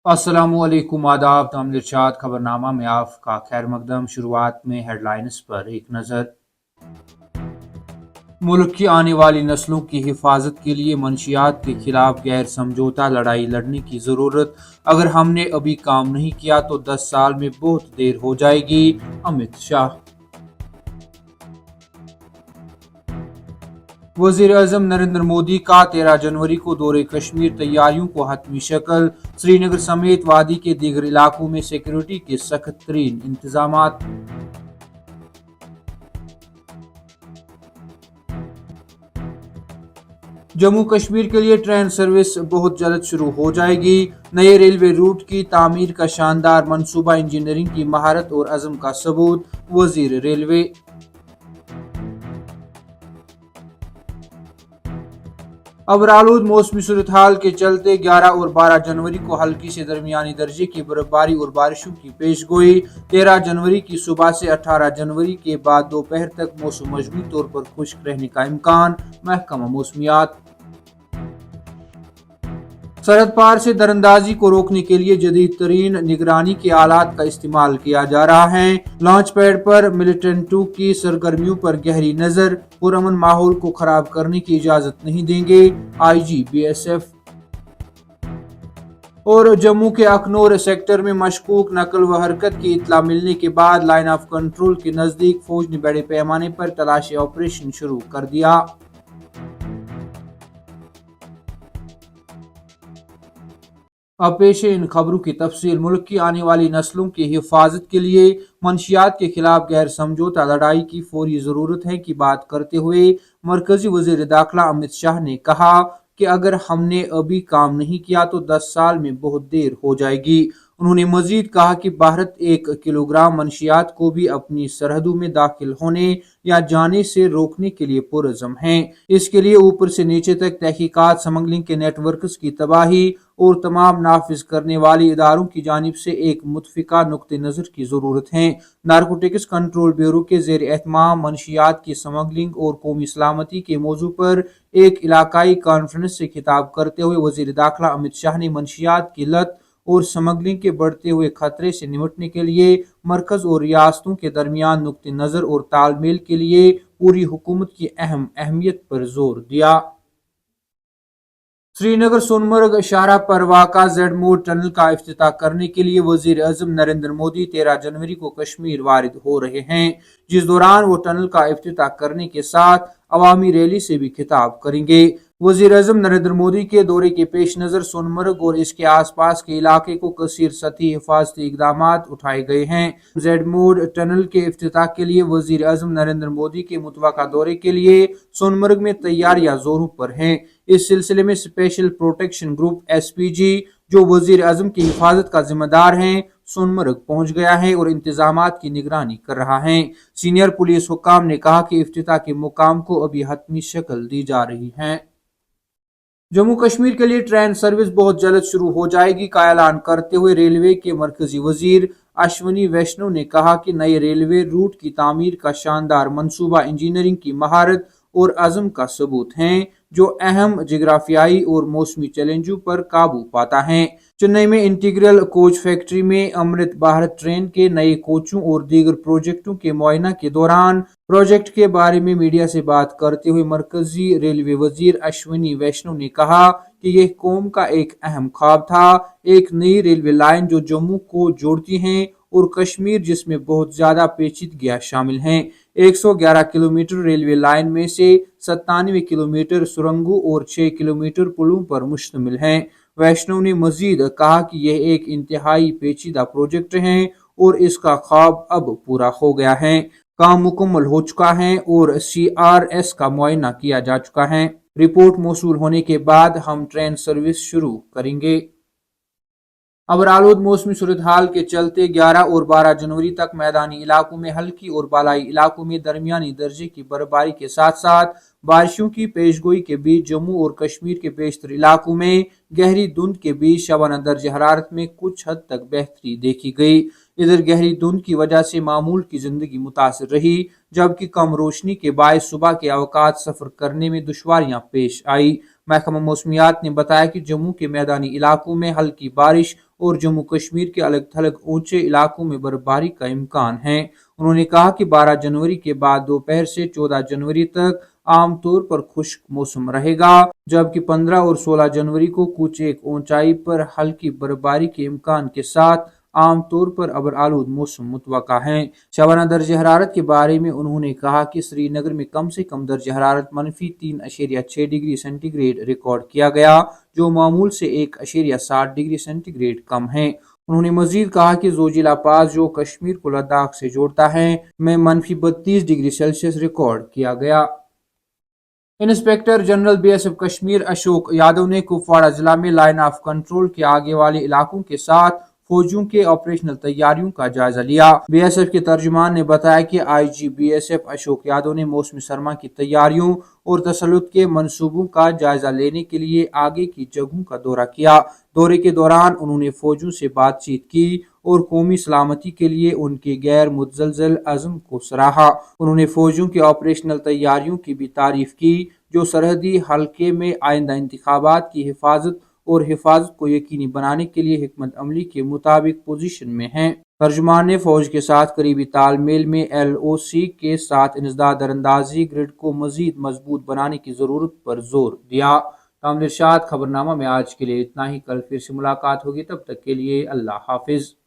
अस्सलाम वालेकुम आदाब तामील इरशाद खबरनामा में आपका खैर मकदम। शुरुआत में हेडलाइंस पर एक नज़र। मुल्क की आने वाली नस्लों की हिफाजत के लिए मंशियात के खिलाफ गैर समझौता लड़ाई लड़ने की ज़रूरत। अगर हमने अभी काम नहीं किया तो 10 साल में बहुत देर हो जाएगी। अमित शाह। वज़ीर-ए-आज़म नरेंद्र मोदी का 13 जनवरी को दौरे कश्मीर, तैयारियों को हतमी शक्ल। श्रीनगर समेत वादी के दीगर इलाकों में सिक्योरिटी के सख्त तरीन इंतजामात। जम्मू कश्मीर के लिए ट्रेन सर्विस बहुत जल्द शुरू हो जाएगी। नए रेलवे रूट की तामीर का शानदार मंसूबा इंजीनियरिंग की महारत और अज़म का सबूत। वज़ीर रेलवे। अबरालूद मौसमी सूरत हाल के चलते 11 और 12 जनवरी को हल्की से दरमियानी दर्जे की बर्फबारी और बारिशों की पेशगोई। 13 जनवरी की सुबह से 18 जनवरी के बाद दोपहर तक मौसम मजमूई तौर पर खुश्क रहने का इम्कान। महकमा मौसमियात। सरहद पार से दरअंदाजी को रोकने के लिए जदीद तरीन निगरानी के आलात का इस्तेमाल किया जा रहा है। लॉन्च पैड पर मिलिटेंट 2 की सरगर्मियों पर गहरी नजर। पुरअमन माहौल को खराब करने की इजाजत नहीं देंगे IG BSF। और जम्मू के अखनूर सेक्टर में मशकूक नकल व हरकत की इत्तला मिलने के बाद लाइन ऑफ कंट्रोल के नजदीक फौज ने बड़े पैमाने पर तलाशी ऑपरेशन शुरू कर दिया। अब पेश है इन खबरों की तफसील। मुल्क की आने वाली नस्लों की हिफाजत के लिए मंशियात के खिलाफ गैर समझौता लड़ाई की फौरी ज़रूरत है की बात करते हुए मरकजी वज़ीर दाखिला अमित शाह ने कहा कि अगर हमने अभी काम नहीं किया तो 10 साल में बहुत देर हो जाएगी। उन्होंने मजीद कहा कि भारत 1 किलोग्राम मंशियात को भी अपनी सरहदों में दाखिल होने या जाने से रोकने के लिए पुरज़म है। इसके लिए ऊपर से नीचे तक तहकीकात, स्मगलिंग के नेटवर्क्स की तबाही और तमाम नाफिज करने वाले इदारों की जानिब से एक मुतफिका नुक्ते नज़र की ज़रूरत है। नारकोटिक्स कंट्रोल ब्यूरो के ज़ेर एहतमाम मंशियात की स्मगलिंग और कौमी सलामती के मौजू पर एक इलाकाई कॉन्फ्रेंस से खिताब करते हुए वज़ीर दाखिला अमित शाह ने मंशियात की लत और स्मगलिंग के बढ़ते हुए खतरे से निपटने के लिए मरकज और रियासतों के दरमियान नुक्ते नज़र और तालमेल के लिए पूरी हुकूमत की अहमियत पर जोर दिया। श्रीनगर सोनमर्ग शाहराह पर वाक़ा जेड मोड टनल का इफ्तिताह करने के लिए वज़ीर आज़म नरेंद्र मोदी 13 जनवरी को कश्मीर वारिद हो रहे हैं, जिस दौरान वो टनल का इफ्तिताह करने के साथ अवामी रैली से भी खिताब करेंगे। वज़ीर आज़म नरेंद्र मोदी के दौरे के पेश नज़र सोनमर्ग और इसके आसपास के इलाके को कसीर सतही हिफाजती इकदाम उठाए गए हैं। जेड मोड टनल के इफ्तिताह के लिए वज़ीर आज़म नरेंद्र मोदी के मुतवक्का दौरे के लिए सोनमर्ग में तैयारियां जोरों पर हैं। इस सिलसिले में स्पेशल प्रोटेक्शन ग्रुप SPG, जो वज़ीर आज़म की हिफाजत का जिम्मेदार है, सोनमर्ग पहुंच गया है और इंतजामात की निगरानी कर रहा है। सीनियर पुलिस हुक्काम ने कहा कि इफ्तिताह के मुकाम को अभी हतमी शक्ल दी जा रही है। जम्मू कश्मीर के लिए ट्रेन सर्विस बहुत जल्द शुरू हो जाएगी का ऐलान करते हुए रेलवे के मरकजी वजीर अश्विनी वैष्णव ने कहा कि नए रेलवे रूट की तामीर का शानदार मंसूबा इंजीनियरिंग की महारत और अज़म का सबूत हैं, जो अहम जिग्राफियाई और मौसमी चैलेंजों पर काबू पाता है। चेन्नई में इंटीग्रल कोच फैक्ट्री में अमृत भारत ट्रेन के नए कोचों और दीगर प्रोजेक्टों के मुआयना के दौरान प्रोजेक्ट के बारे में मीडिया से बात करते हुए मरकजी रेलवे वजीर अश्विनी वैष्णव ने कहा कि यह कौम का एक अहम ख्वाब था, एक नई रेलवे लाइन जो जम्मू को जोड़ती है और कश्मीर, जिसमें बहुत ज्यादा पेचीदगियां शामिल हैं। 111 किलोमीटर रेलवे लाइन में से 97 किलोमीटर सुरंगों और 6 किलोमीटर पुलों पर मुश्तमिल है। वैष्णव ने मजीद कहा कि यह एक इंतहाई पेचीदा प्रोजेक्ट है और इसका ख्वाब अब पूरा हो गया है। काम मुकम्मल हो चुका है और CRS का मुआयना किया जा चुका है। रिपोर्ट मौसूल होने के बाद हम ट्रेन सर्विस शुरू करेंगे। अबरालूद मौसमी सूरत हाल के चलते 11 और 12 जनवरी तक मैदानी इलाकों में हल्की और बालाई इलाकों में दरमियानी दर्जे की बर्फबारी के साथ साथ बारिशों की पेशगोई के बीच जम्मू और कश्मीर के बेशतर इलाकों में गहरी धुंध के बीच शबाना दर्ज हरारत में कुछ हद तक बेहतरी देखी गई। इधर गहरी धुंध की वजह से मामूल की जिंदगी मुतासर रही, जबकि कम रोशनी के बायस सुबह के अवकात सफर करने में दुश्वारियां पेश आई। महकमा मौसमियात ने बताया कि जम्मू के मैदानी इलाकों में हल्की बारिश اور جموں کشمیر کے الگ تھلگ اونچے علاقوں میں برفباری کا امکان ہے۔ انہوں نے کہا کہ 12 جنوری کے بعد دوپہر سے 14 جنوری تک عام طور پر خشک موسم رہے گا، جبکہ 15 اور 16 جنوری کو کچھ ایک اونچائی پر ہلکی برفباری کے امکان کے ساتھ عام طور پر ابر آلود موسم متوقع ہے۔ شبانہ درجہ حرارت کے بارے میں انہوں نے کہا کہ سری نگر میں کم سے کم درجہ حرارت -3.6 ڈگری سینٹی گریڈ ریکارڈ کیا گیا، جو معمول سے 1.7 ڈگری سینٹی گریڈ کم ہے۔ انہوں نے مزید کہا کہ زوجیلا پاس، جو کشمیر کو لداخ سے جوڑتا ہے، میں -32 ڈگری سیلسیس ریکارڈ کیا گیا۔ Inspector general B S F Kashmir Ashok Yadav نے کپواڑہ ضلع میں لائن آف کنٹرول کے آگے والے علاقوں کے ساتھ فوجیوں کے آپریشنل تیاریوں کا جائزہ لیا۔ بی ایس ایف کے ترجمان نے بتایا کہ I G B S F Ashok Yadav نے موسم سرما کی تیاریوں اور تسلط کے منصوبوں کا جائزہ لینے کے لیے آگے کی جگہوں کا دورہ کیا۔ دورے کے دوران انہوں نے فوجیوں سے بات چیت کی اور قومی سلامتی کے لیے ان کے غیر متزلزل عزم کو سراہا۔ انہوں نے فوجیوں کی آپریشنل تیاریوں کی بھی تعریف کی، جو سرحدی حلقے میں آئندہ انتخابات کی حفاظت کو یقینی بنانے کے لیے حکمت عملی کے مطابق پوزیشن میں ہیں۔ ترجمان نے فوج کے ساتھ قریبی تال میل میں ایل او سی کے ساتھ انسداد اندازی گرڈ کو مزید مضبوط بنانے کی ضرورت پر زور دیا۔ تامل ارشاد خبرنامہ میں آج کے لیے اتنا ہی۔ کل پھر سے ملاقات ہوگی، تب تک کے لیے اللہ حافظ۔